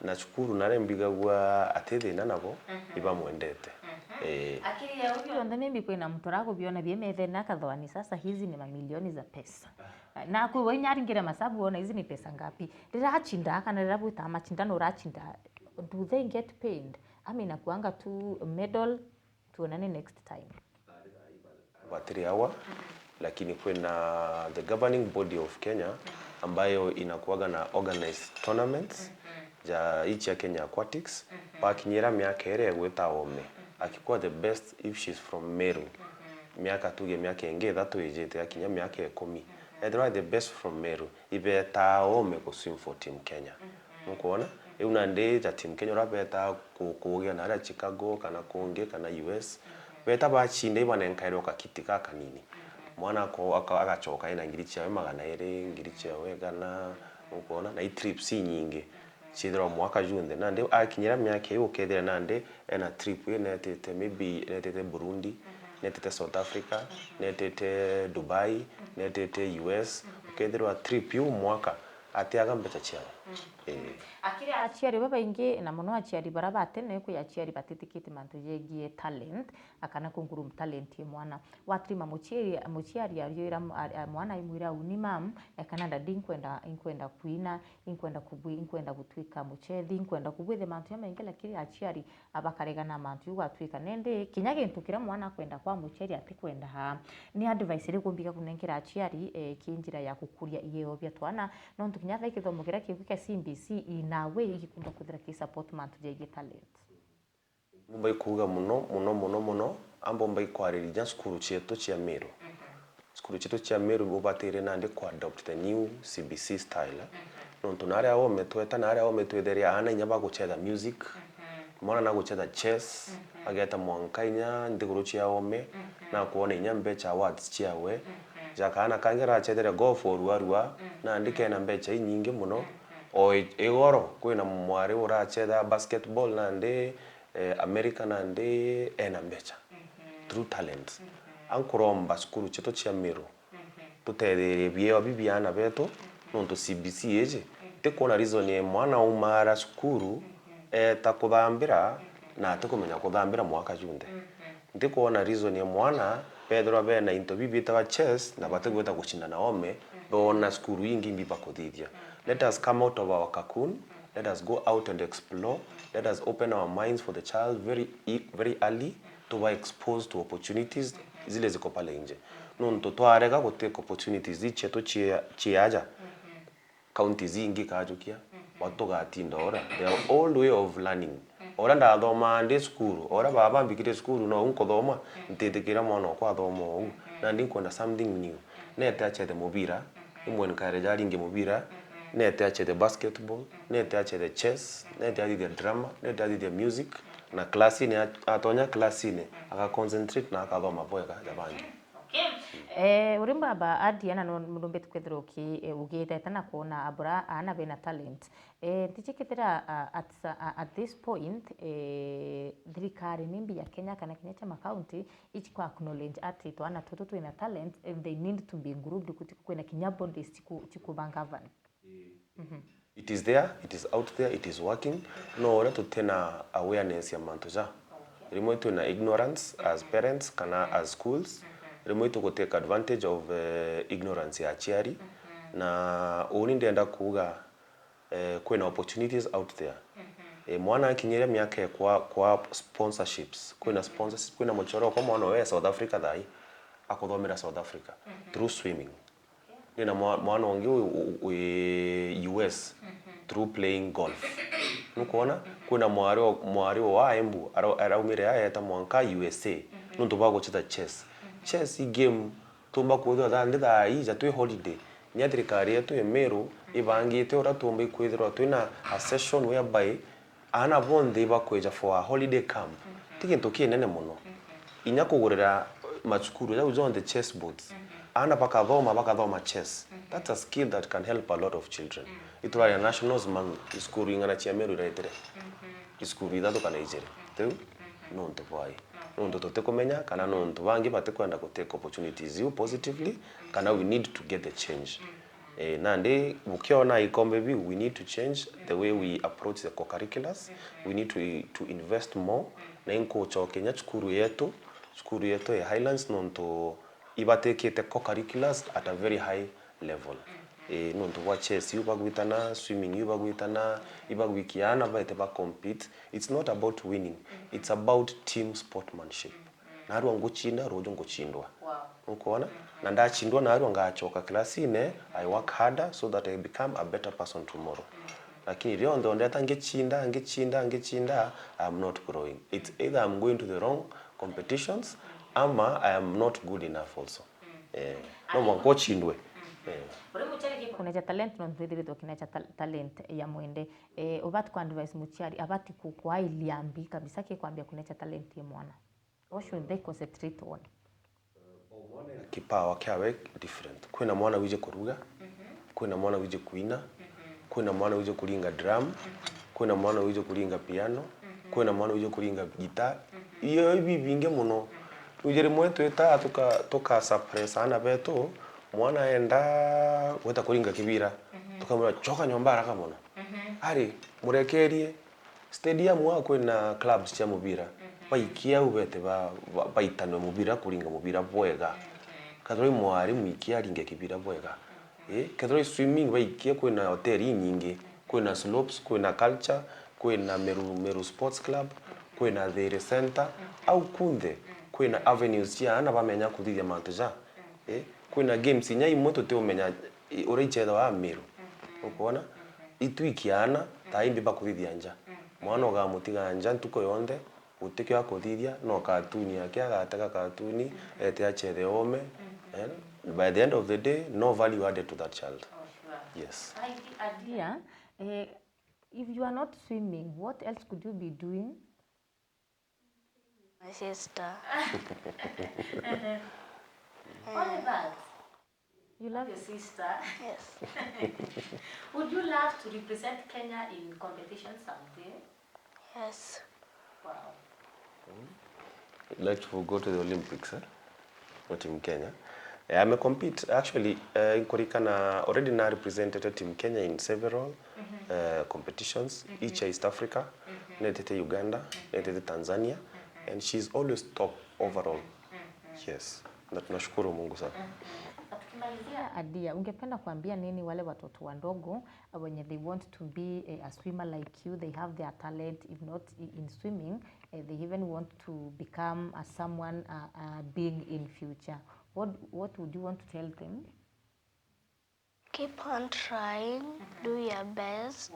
B: na cukuru narembigagwa atithina nabo ibamwendete.
A: Akili ya huyo ndo mimi kwena mtu rako biona biemeze na kadhwani sasa hizi ni mamilioni za pesa. Na kwa nyaringira masabu ona hizi ni pesa ngapi? Rirachinda kana rirabuta machindano rachinda. Do they get paid? Kuanga tu medal tuonane next time.
B: Watiriawa lakini kwena the governing body of Kenya ambayo inakuaga na organized tournaments ja ichi ya Kenya Aquatics pakinyira miaka ere gweta ome akikuwa the best if she's from Meru miaka tuge miaka enge thatu ejete akinya miaka 10 either the best from Meru ibeta ome ko swim for team Kenya mukuona una nde ja team Kenya rabeta kuogia na Chicago kana konge kana US beta ba chinde ibana nkairo kakitika kanini mwana ko agachoka ina ngiri chawe magana ere ngiri chawe gana mukuona na trips nyingi chidro mwaka junde nande akinyira myake yokethera nande ena trip netete maybe netete Burundi netete South Africa netete Dubai netete US ukethera trip yu mwaka atiaga mbecha chiao
A: akiri achiari baba inge na muno achiari barabate ne ku achiari batitikite mantu yegie talent akana kungurum talent ye mwana watrima muchiari ariyo mwana imwira unimam akana da inkwenda kuina inkwenda kubwi inkwenda gutwika muchethi inkwenda kubwithe mantu ya mainge lakini achiari abakarega na mantu gwatwika nende kinyage ntukira mwana kwenda kwa muchiari atikwenda ha ni advice iri kumbika kunenkira achiari kinjira ya kukuria iyo bya twana no ntukinyatha ikithomokera kiguka CBC inawe igikumba kuthira ki support mantu jege talent
B: mumbai kuga muno ambo mbai kwaririnya skuru chetu chia Meru skuru chetu chia Meru ubatire nande ku adopt the new CBC style no tunare awo metweta nare awo metwederia ana nyaba gucheza music mwana na gucheza chess ageta mwankainya ndiguru chia ome na kuona inyambecha awards chiawe jakana kangera chedere go for ruarua na ndike na mbecha nyingi muno o egoro kwina mwari uracheza basketball na ndi America na ndi ena mbecha true talent ankuromba skuru cheto chia Meru tutedere bie bibiana beto nonto CBC eje tekona reason ye mwana umara skuru takuthambira na tukumenya kuthambira mwaka junde ndikuona reason ye mwana Pedro abena interview bita chess na bategweta gushindana ome bona skuru yingi mbipa kuthithia. Let us come out of our cocoon, let us go out and explore, let us open our minds for the child very early to be exposed to opportunities zile ziko pale nje no mtoto arega go take opportunities zicheto chiaja county zingi kajukia watu gatinda ora they are all way of learning ora ndathoma ndi skuru ora baba mbikire skuru no unkothoma ntitikira mwana kwa thoma u na ndinkwenda something new nete achete mubira imwe nkareja ringe mubira nete achete basketball nete achete chess nete achete drama nete achete music na class ni atonya class ni aka concentrate na akathoma boyeka jabangi
A: urimba ba adiana no mudumbe tukwethero ki ugeta tana kuona abura ana bena talent tichikitira at this point thirikari nimbi ya Kenya kana Kenya chama county ichi kwa acknowledge ati twana toto twina talent and they need to be grouped kwena kinya bodies chikubanga van
B: it is there, it is out there, it is working no ora tutena awareness ya mantuja rimwe tuna ignorance as parents kana as schools rimwe to take advantage of ignorance ya chiari na uni ndenda kuga kwena opportunities out there mwana akinyere miaka kwa sponsorships kwena sponsorships kwena mochoro kwa mwana we South Africa dai akothomera South Africa through swimming nina mwana wangi US through playing golf nukuona kuna mwari wa Embu araumire ayeta mwanka USA nuntu bago chita chess game tumba kwithwa thanditha ija twi holiday nya thirikari yetu Meru ibangite ora tumba ikwithirwa twina a session whereby ana bonde bakweja for a holiday camp tikintu kinene muno inya kugurira machukuru ya uzo on the chess boards ana bakathoma chess that's a skill that can help a lot of children itwa ya nationals man school ingana chia Meru retere school ithatu kana ijere tu no nto boy no nto tutekomenya kana no nto bangi batekwenda ku take opportunities you positively kana we need to get the change Nandi ukiona ikombe bi, we need to change the way we approach the co-curriculars. We need to invest more na inko chokenya chukuru yetu ya Highlands nonto ibatekete co-curriculars at a very high level. Nonto wa chess yubagwitana, swimming yubagwitana, ibagwikiana baite ba compete. It's not about winning, it's about team sportsmanship. Naru nguchinda rojo nguchindwa. Ukoona? Na ndachindwa naru ngachoka klasine, I work harder so that I become a better person tomorrow. Lakini riondo ndeta ngechinda, I'm not growing. It's either I'm going to the wrong competitions ama I am not good enough also. No mwanko chindwe.
A: Kunecha talent no ndwithirithwo kinecha talent ya mwende ubati kwa advice muchiari abati kukwa iliambi kabisa kikwambia kunecha talent ya mwana. What should they concentrate on?
B: Kipawa kyawe different. Kwina mwana wije kuruga, kwina mwana wije kuina, kwina mwana wije kulinga drum, kwina mwana wije kulinga piano, kwina mwana wije kulinga guitar. Iyo ibi binge muno. Ujere mwetu eta toka suppress ana beto mwana enda weta kulinga kibira. Tukamura choka nyombara kamona. Ari murekerie stadium wa kwina clubs cia mubira. Baikia ubete baitano mubira kulinga mubira bwega. Kadroi mwari mwikia alinga kibira bwega. Kadroi swimming baikia kwina hoteli nyingi, kwina slopes, kwina culture, kwina Meru Sports Club, kwina There Center au kunde kwina avenues cia ana bamenya kuthithia manteja. Kwina games nya imoto te umenya uricheza wa Meru. Ukona itwikiana taimbi bakuthithia nja. Mwana ugamutiga nja ntuko yonde utikyo akuthithia no katuni yake agatega katuni ete achethe ome. By the end of the day, no value added to that child.
A: Oh, sure.
B: Yes.
A: Adia, if you are not swimming, what else could you be doing?
C: My sister.
A: Only that. You love your sister?
C: Yes.
A: Would you love to represent Kenya in competition someday?
C: Yes.
A: Wow.
B: I'd like to go to the Olympics, not in Kenya. I may compete actually in Korikana already now represented Team Kenya in several competitions, each East Africa, netete Uganda, netete Tanzania, and she's always top overall. Yes. Na tunashukuru Mungu sana.
A: Tukimalizia Adia, ungependa kuambia nini wale watoto wadogo when they want to be a swimmer like you, they have their talent, if not in swimming, they even want to become someone big in future. What would you want to tell them?
C: Keep on trying, do your best,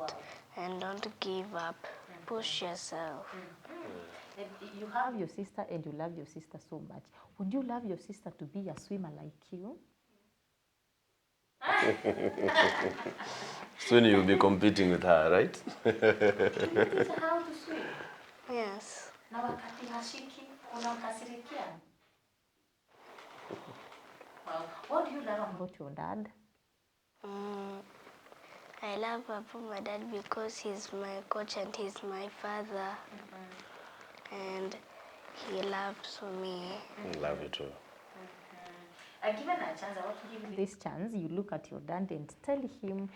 C: and don't give up. Push yourself.
A: You have your sister and you love your sister so much. Would you love your sister to be a swimmer like you?
B: Soon you'll be competing with her, right?
A: Can you teach her how to swim?
C: Yes.
A: Na wakati hashiki, unamkasirikia? Well, what do you love about your dad?
C: I love my dad because he's my coach and he's my father. And he loves me.
B: I love you too.
A: Given a chance, I want to give you this chance. You look at your dad and tell him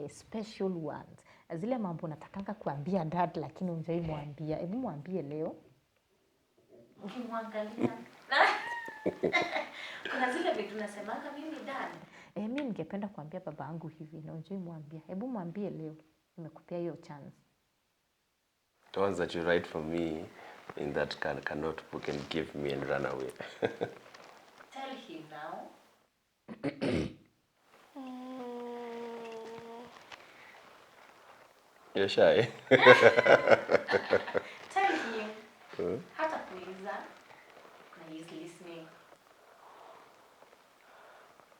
A: special words. Zile mambo natakanga kuambia dad lakini unjai mwambia. Hebu mwambie leo. Ukimwangalia. Kuna zile vitu nasemanga mimi dad. Mimi ningependa kuambia baba yangu hivi na unjai mwambia. Hebu mwambie leo. Nimekupea hiyo chance.
B: The ones that you write for me in that notebook and give me and run away.
A: Tell him now.
B: You're shy.
A: Tell him. Hata kuuliza. Na he's listening.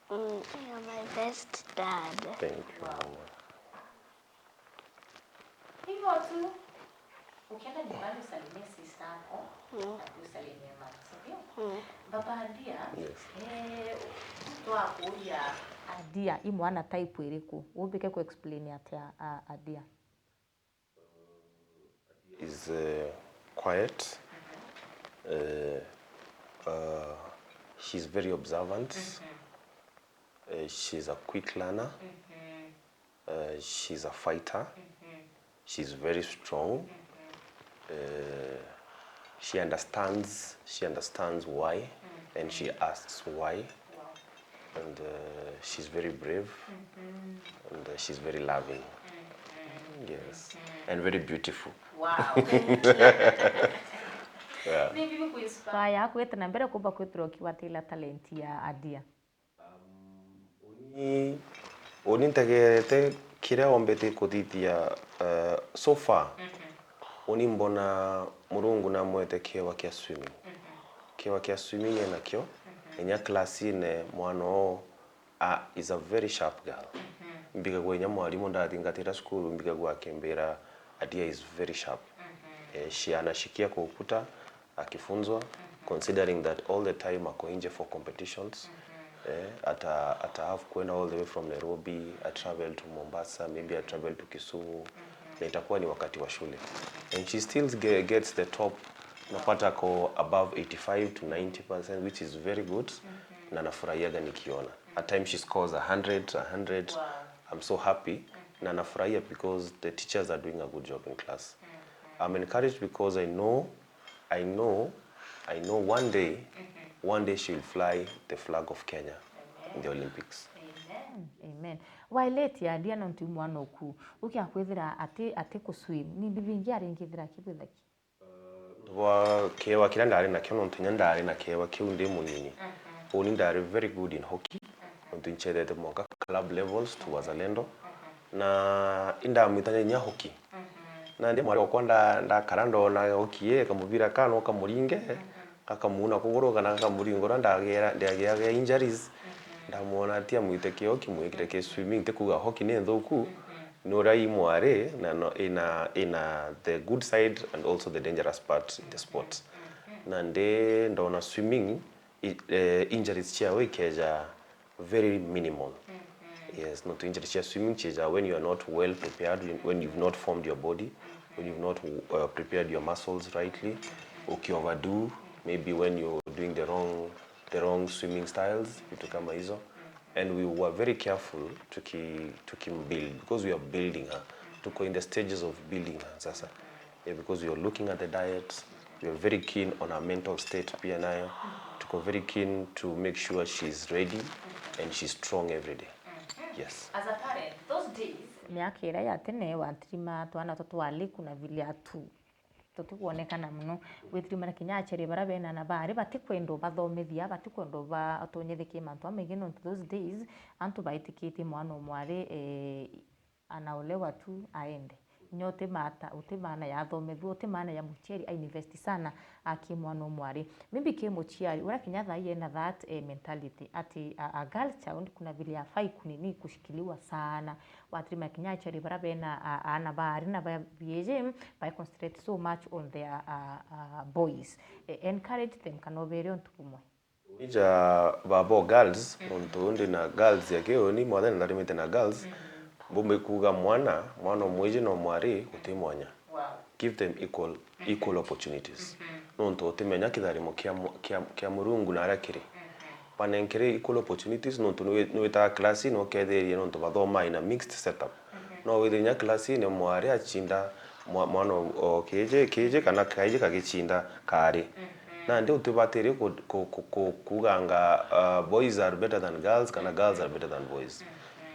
C: You're my best dad.
B: Thank you.
A: Hivyo tu. Ukienda nyumbani usalimie sister yako. Usalimie mama, sivyo? Baba Adia.
B: Yes.
A: Mtu akuulia Adia imwana type iriku. Ubike ku explain atia Adia.
B: Is quiet. She's very observant. She's a quick learner. She's a fighter. She's very strong. She understands why, and she asks why. And she's very brave, and she's very loving. Yes, and very beautiful.
A: Wow. Ni bibi kuinspire yako ete na mbere kuba kwithirwo kiwatila talent ya Adia.
B: Oni ntegerete kiria ombete kuthithia so far. Oni mbona Murungu na mwete kiewa kia swimming. Kiewa kia swimming enakio. Enya klasi ne mwana is a very sharp girl. Mbiga gwenya mwalimu ndathingatira skulu mbiga gwakembera Adia is very sharp. She anashikia kwa ukuta akifunzwa, considering that all the time ako nje for competitions. Ata have kwenda all the way from Nairobi, I travel to Mombasa, maybe I travel to Kisumu. Na itakuwa ni wakati wa shule. And she still gets the top, napata ko above 85 to 90%, which is very good. Na nafurahiaga nikiona. At times she scores 100. Wow. I'm so happy. Na nafurahia because the teachers are doing a good job in class. I'm encouraged because I know one day she'll fly the flag of Kenya in the Olympics.
A: Amen. Waileti Adia na ntu mwana oku. Ukia kwithira ate ku swim. Ni bibingi aringithira kibithaki.
B: Wa kewa kila ndari na kyo ntu nyandari na kewa kiu ndi munyini. Oni ndari very good in hockey. Ntu nchedete mwaka club levels to Wazalendo. Na inda mwitanya nya hockey. Na ndi mwari okonda ndakarando na hockey kamubira kano kamuringe. Kakamuna kugoroga na kamuringo ndagiaga injuries. Ndamuona atia mwitekeo kimwekire ke swimming te kuga hockey ne nthuku norai mware na no ina the good side and also the dangerous part in the sport. Na ndona swimming injuries chia wekeja very minimal. Yes, not injuries chia swimming chia when you are not well prepared, when you've not formed your body, when you've not prepared your muscles rightly, overdo, maybe when you're doing the wrong swimming styles, vitu kama hizo. And we were very careful to build, because we are building her. Tuko in the stages of building her sasa. Because we are looking at the diet, we are very keen on her mental state pia nayo. Tuko very keen to make sure she's ready and she's strong every day. Yes.
A: As a parent, those days miaka ira ya tene watrima twana totwali kuna vile atu tutukuonekana muno withirima kinya achere barabena na bari batikwendo bathomithia batikwendo batonyethike mantu amege no those days antu baitikite mwana mware anaolewa tu aende nyote mata utemana ya thomethwo utemana ya mucheri invest sana aki mwana mware maybe ke muchiari ura kinya thai na that mentality ati a girl child kuna vile ya fai kunini kushikiliwa sana watrima kinya achere barabena ana bari na bieje by concentrate so much on their boys encourage them kanovere ontu kumwe
B: ija babo girls onto ndi na girls yake oni mwana ndarimete na girls bombe kuga mwana mweje no mwari utimwanya. Wow. Give them equal opportunities. Nonto utimenya kitharimo kia Murungu na arakire. Panenkere equal opportunities nonto nweta class no ketherie nonto bathoma in a mixed setup. No withenya class ne mwari achinda mwana keje kana kaije kagichinda kare. Na ndio tubatere kuganga boys are better than girls kana girls are better than boys.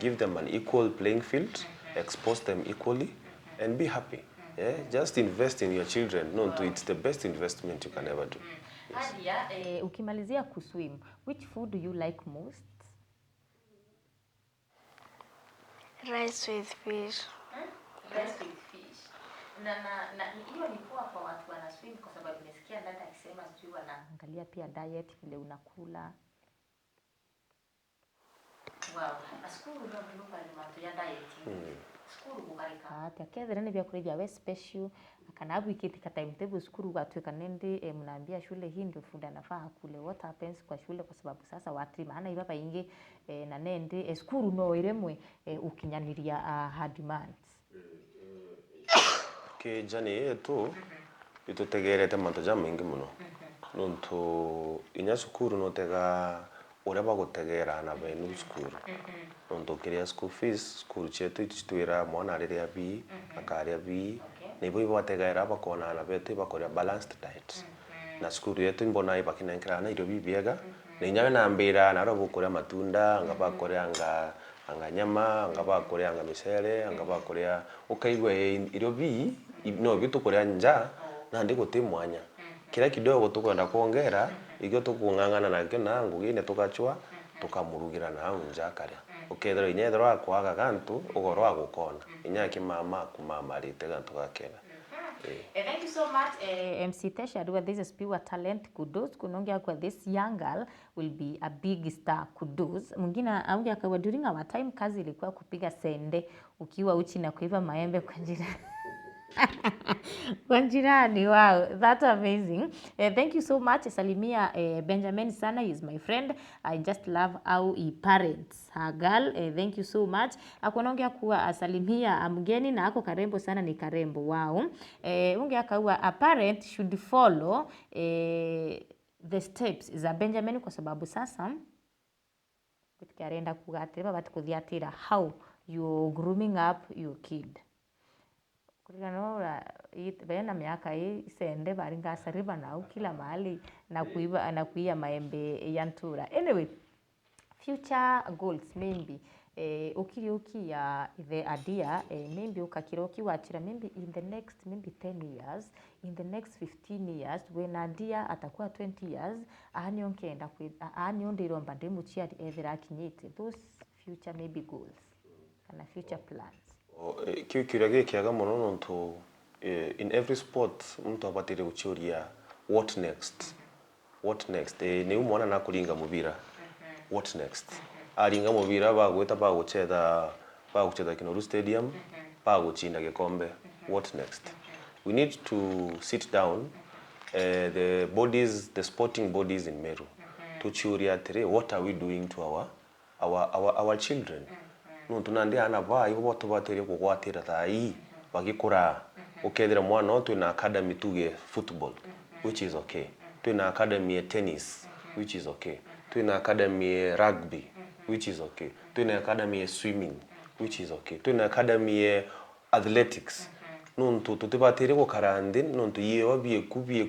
B: Give them an equal playing field, expose them equally, and be happy. Yeah? Just invest in your children. No, it's the best investment you can ever do. Yes.
A: Adia, ukimalizia kuswim, which food do you like most?
C: Rice with fish.
A: Rice with fish. Na hiyo ni kwa watu wana swim kwa sababu nimesikia dada akisema sijui wanaangalia pia diet vile unakula. Wow, askuru no binuka ni matu ya diet. Skuru bukarika ati akezera ne byakure bya we special akanabu ikitika timetable skuru gatweka nende mnaambia shule hii ndio fundi anafaa kule what happens kwa shule kwa sababu sasa watu maana ibaba inge na nende skuru no iremwe ukinyaniria hard demands
B: ke jani yetu itutegerete manto jamingi muno nonto inya skuru no tega uria bagutegera na benu school nonto kiria school fees school chetu itwira mwana riria bi akaria bi nibo ibategera bakona na betu bakoria balanced diet na school yetu mbona ibakinenkera na irio bibiega ni nyawe na mbira na ro gukuria matunda nga bakoria anga nyama anga bakoria anga misere anga bakoria ukaigwa irio bi no bitukuria nja na ndi guti mwanya kira kidogo tukwenda kuongera igyo tukung'ang'ana nakyo na ngugine tukachwa tukamurugira na nja karia ukethera inyethera kwaga gantu ugoro wa gukona inyaki mama kumama rite gantu gakena.
A: Thank you so much, MC Tesha. This is pure talent. Kudos. Kunongia kwa this young girl will be a big star. Kudos. Mwingine aungia kwa during our time kazi ilikuwa kupiga sende ukiwa uchi na kuiva maembe kwa jirani. Kwa jirani, wow, that's amazing. Thank you so much. Salimia Benjamin sana, he is my friend. I just love how he parents her girl. Thank you so much. Akonongea kuwa asalimia mgeni na ako karembo sana, ni karembo, wow. Ungea kuwa a parent should follow the steps za Benjamin kwa sababu sasa kutikarenda kugatira batukuthiatira how you grooming up your kid. Kurigana bena miaka sende bari ngasariba nao kila mahali na kuia maembe ya ntura. Anyway, future goals maybe ukiriukia the idea maybe ukakiroki wachira maybe in the next maybe 10 years, in the next 15 years when Adia atakuwa 20 years anionkenda aniondiromba ndimuchiari ethera kinyite those future maybe goals kana future plans.
B: Kiukiria kiaga muno nonto in every sport mtu abatire guchuria what next, what next ni umwana na kuringa mubira what next aringa mubira bagweta baguchetha Kinoru Stadium baguchinda gikombe what next. We need to sit down the sporting bodies in Meru to churia tere what are we doing to our children. No tunandia ana ba ibo boto batere kugwatira thai bagikura ukethira mwana otu na academy tuge football which is okay, twina academy tennis which is okay, twina academy rugby which is okay, twina academy swimming which is okay, twina academy athletics nontu tutibatire gukarandi nontu yewa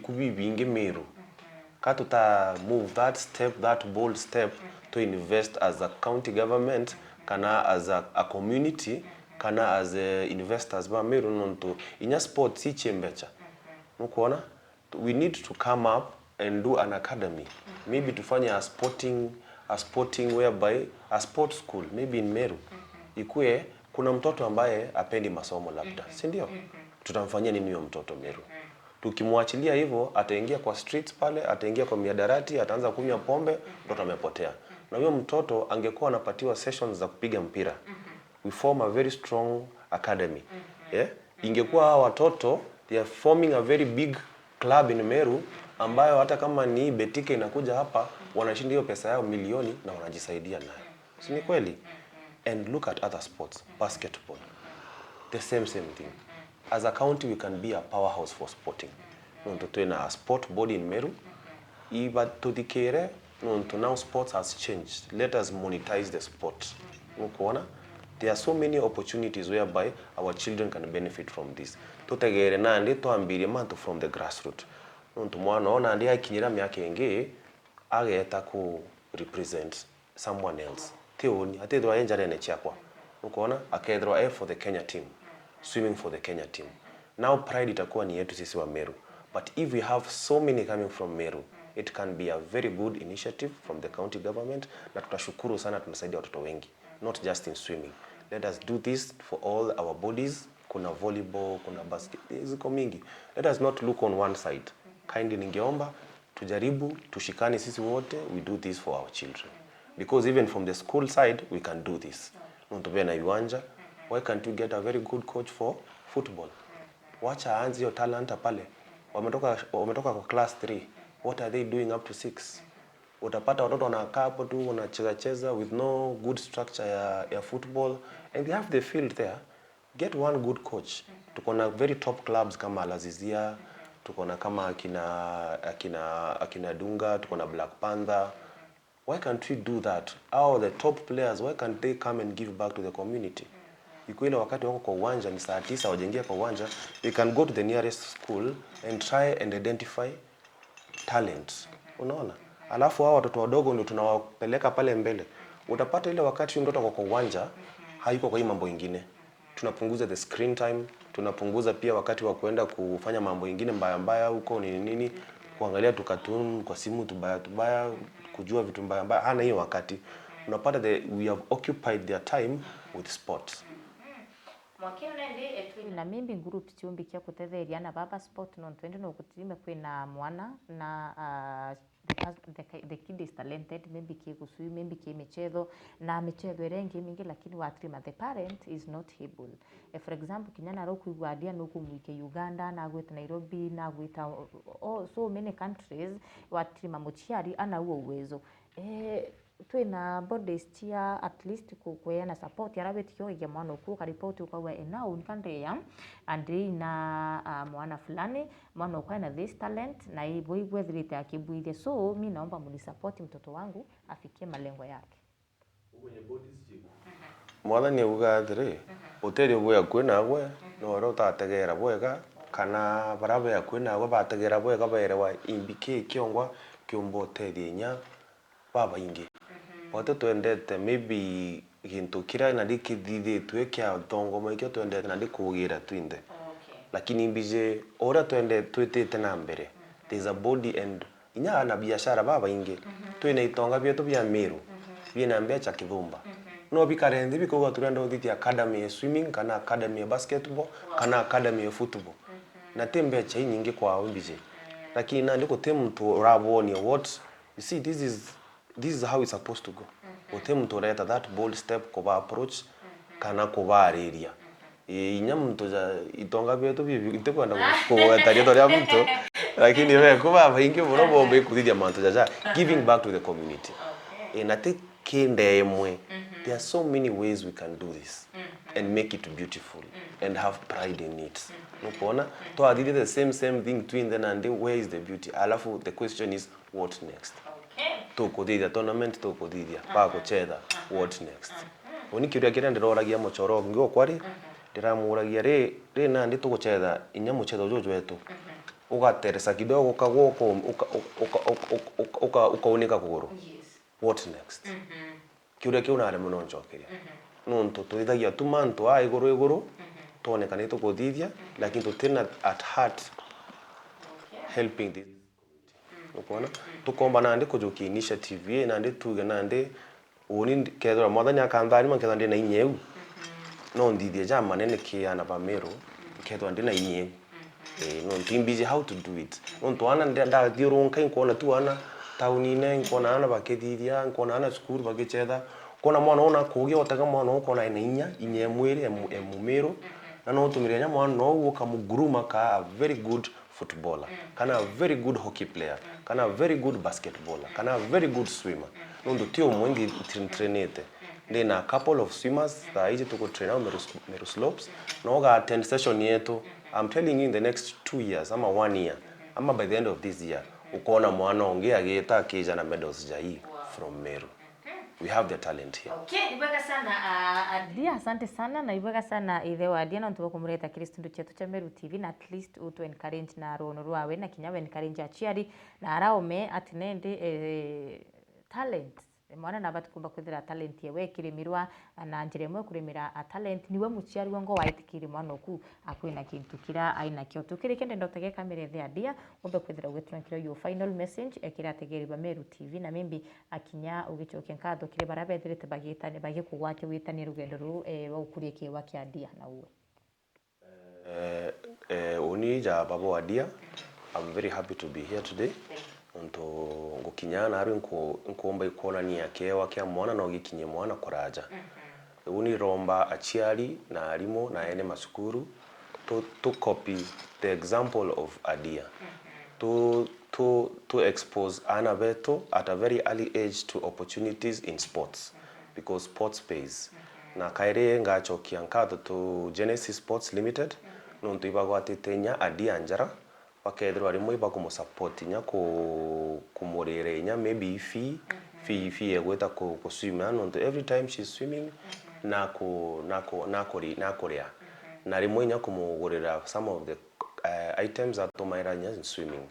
B: kubi bingi Meru katuta move that step, that bold step to invest as a county government kana as a community kana as investors ba Meru nonto inya sports ichembecha nukuona. We need to come up and do an academy, maybe tufanye a sporting whereby a sports school maybe in Meru ikue kuna mtoto ambaye apendi masomo labda si ndio, tutamfanyia nini huyo mtoto Meru? Tukimwachilia hivyo ataingia kwa streets pale, ataingia kwa miadarati, ataanza kunywa pombe, mtoto amepotea. Na huyo mtoto angekuwa anapatiwa sessions za kupiga mpira. We form a very strong academy. Yeah? Ingekuwa hawa watoto they are forming a very big club in Meru ambayo hata kama ni Betike inakuja hapa wanashinda hiyo pesa yao milioni na wanajisaidia nayo. Si ni kweli? And look at other sports, basketball. The same thing. As a county we can be a powerhouse for sporting. Nonto twina a sport body in Meru. Iba tudikere nonto now sports has changed. Let us monetize the sport. Nukuona? There are so many opportunities whereby our children can benefit from this. Tutegere nandi tuambire mantu from the grassroots. Nonto mwana ona ndi akinyira myaka ingi ageta ku represent someone else. Teoni atethwa enjare ne chiakwa. Nukuona? Akethwa for the Kenya team. Swimming for the Kenya team. Now pride itakuwa ni yetu sisi wa Meru. But if we have so many coming from Meru, it can be a very good initiative from the county government na tutashukuru sana tunasaidia watoto wengi. Not just in swimming. Let us do this for all our bodies. Kuna volleyball, kuna basket, ziko mingi. Let us not look on one side. Kindly ningeomba, tujaribu, tushikane sisi wote, we do this for our children. Because even from the school side, we can do this. Nontobe na viwanja. Why can't you get a very good coach for football? Wacha anzi yo talanta pale. Wametoka kwa class 3. What are they doing up to 6? Utapata watoto wanakaa hapo tu wanacheza with no good structure ya football and they have the field there. Get one good coach. Tuko na very top clubs kama Lazizia, tuko na kama akina Dunga, tuko na Black Panther. Why can't we do that? Our the top players, why can't they come and give back to the community? Iko ile wakati wako kwa uwanja ni saa 9 wajengia kwa uwanja, we can go to the nearest school and try and identify talent. Unaona? Alafu hao watoto wadogo ndio tunawapeleka pale mbele. Utapata ile wakati mtoto ako kwa uwanja hayuko kwa hii mambo mengine. Tunapunguza the screen time, tunapunguza pia wakati wa kwenda kufanya mambo mengine mbaya huko nini, kuangalia tu cartoon kwa simu tubaya, kujua vitu mbaya. Hana hiyo wakati. Unapata we have occupied their time with sports.
A: Na mimbi group tiumbikia kutetheria na baba sport no 20 no kutime kwina mwana na the kid is talented, maybe kiegusui, maybe kiemichetho na michetho irengi mingi, lakini watrima the parent is not able. For example, kinyana rokuigwa adia no kumwike Uganda na gweta Nairobi na gweta so many countries, watrima muchiari ana huo uwezo. Twina bodies tia at least kukuena support yarabetikyo igemano ku karipoti kwa ena unkandea andi na mwana fulani mwana kwa na this talent na ibo igwethirite akibuire, so mimi naomba mnisupport mtoto wangu afikie malengo yake.
B: Kwenye bodies jibu mwana ni ugathire hoteli bwo kwina gwe no ro tategera bwega kana barabe yakwina gwe bategera bwega baerewa imbike kiongwa kiombo hoteli nya baba ingi watu tuendete maybe gintu kira na dikithithitwe kya thongo maikyo tuendete na dikugira twinde lakini mbije ora tuende twitete na mbere there's a body and inya na biashara baba ingi twine itonga byetu bya Meru bina mbecha kithumba no bikarendi biko turenda uthiti academy swimming kana academy basketball kana academy football na tembecha nyingi kwa mbije lakini na ndiko temtu uraboni what you see this is how it's supposed to go. Mtu reta that bold step kuba approach kana kuba area. Inya mtu ja itonga byetu bite kwenda ko tareto ya mtu lakini wewe kuba baingi muno bombe kuthithia mantu jaja giving back to the community. And I think kindemwe there are so many ways we can do this and make it beautiful and have pride in it. Nupona to I did the same thing twin then and where is the beauty? Alafu the question is what next? Tukuthithia tournament tukuthithia pa kuchetha what next? Oni kiria kira ndiroragia muchoro ngio kwari ndiramuragia ri na ndi tukuchetha inya muchetho jojo wetu ugateresa kidogo kagoko ukaonika kuguru what next? Kiria kiuna ale muno njokeria nuntu tuithagia tu mantu a iguru toneka ni tukuthithia lakini tutina at heart helping this. Ukona tukomba nande kujuki initiative nande tuge nande uni kedora mwathani akandani manketha ndi na inyeu no ndithie jama nene kiana ba Meru kedwa ndi na inyeu no ntimbije how to do it no twana nda thiurunka inkona tu ana taunine inkona ana bakithithia inkona ana school bagichetha kona mwana ona kugi otaga mwana ukona ina inya mwiri emu Meru na no tumire nya mwana no uka muguruma ka a very good footballer, kana a very good hockey player, kana a very good basketballer, kana a very good swimmer. Nondo tio mwengi trainete. Then a couple of swimmers that easy to go train out Meru slopes. No ga attend session yetu. I'm telling you in the next 2 years, ama 1 year, ama by the end of this year, ukona mwana ongea geta kija na medals jai from Meru. We have the talent here.
A: Okay, ibwega sana Adia, asante sana na ibwega sana Ithewa Adia na ntuko kumureta Kristundu chetu cha Meru TV na at least utu encourage na rono rwawe na kinyawe encourage achiari na araome atinende talent mwana na batukumba kwithira talent yewe kirimirwa na njire mwe kurimira talent niwe muchiari wango waitikiri mwana ku akwina kintu kira aina kyo tukiri kende ndotege kamera the Adia umbe kwithira ugitwankira your final message ekira tegeriba Meru TV na mimbi akinya ugichoke nkado kire barabethirite bagitane bagikugwate witani rugendo ru ukurie kiwa kia Adia na uwe
B: oni ja babo Adia. I'm very happy to be here today. Nto ngukinyana ari nkomba ikona ni yakewa kya mwana no gikinye mwana koraja uni romba achiari na alimo na ene masukuru to copy the example of Adia to expose ana beto at a very early age to opportunities in sports because sports pays na kaire ngachokia nkatho to Genesis Sports Limited nonto ibagwatitenya Adia njara bakethirwa rimwe bakumusupport nya kumurire nya maybe fee fi egweta ku swim and every time she's swimming nakoria na rimwe nya kumugurira some of the items atumaira nya swimming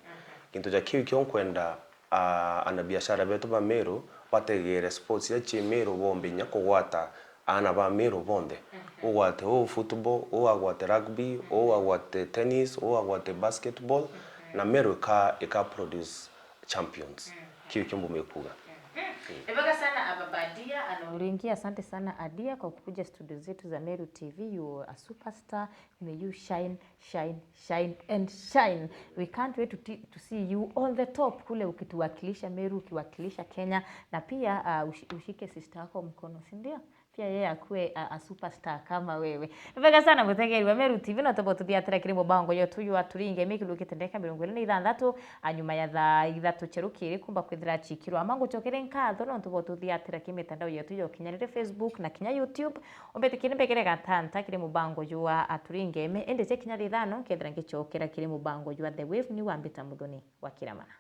B: kintu ja kiu kionkwenda ana biashara betu ba Meru bategere sports ya Meru bombe nya kugwata ana ba Meru bonde ugwate football ugwate rugby ugwate tennis ugwate basketball na Meru ka produce champions kiu kimbo mekuga.
A: Epaka sana Abadia anaoringia. Asante sana Adia kwa kukuja studio zetu za Meru TV. You are a superstar. May you shine, shine, shine and shine. We can't wait to see you on the top kule ukituwakilisha Meru, ukiwakilisha Kenya na pia ushike sister yako mkono, si ndio? Pia yeye akue a superstar kama wewe. Epaka sana mutegeri wa Meru TV no tobo tuthiatira kirimo bango yo tuyu aturinge mikulu kitendeka 26 anyuma ya thaa 3 cherukiri kumba kwithira chikiro amangu chokere nkatho no tobo tuthiatira kimitandao yetu yo kinyarire Facebook na kinya YouTube ombete kinembekere gatanta kirimo bango yo aturinge ende kinyarire thano kethira ngichokera kirimo bango yo The Wave ni wambita muthoni wa Kiramana.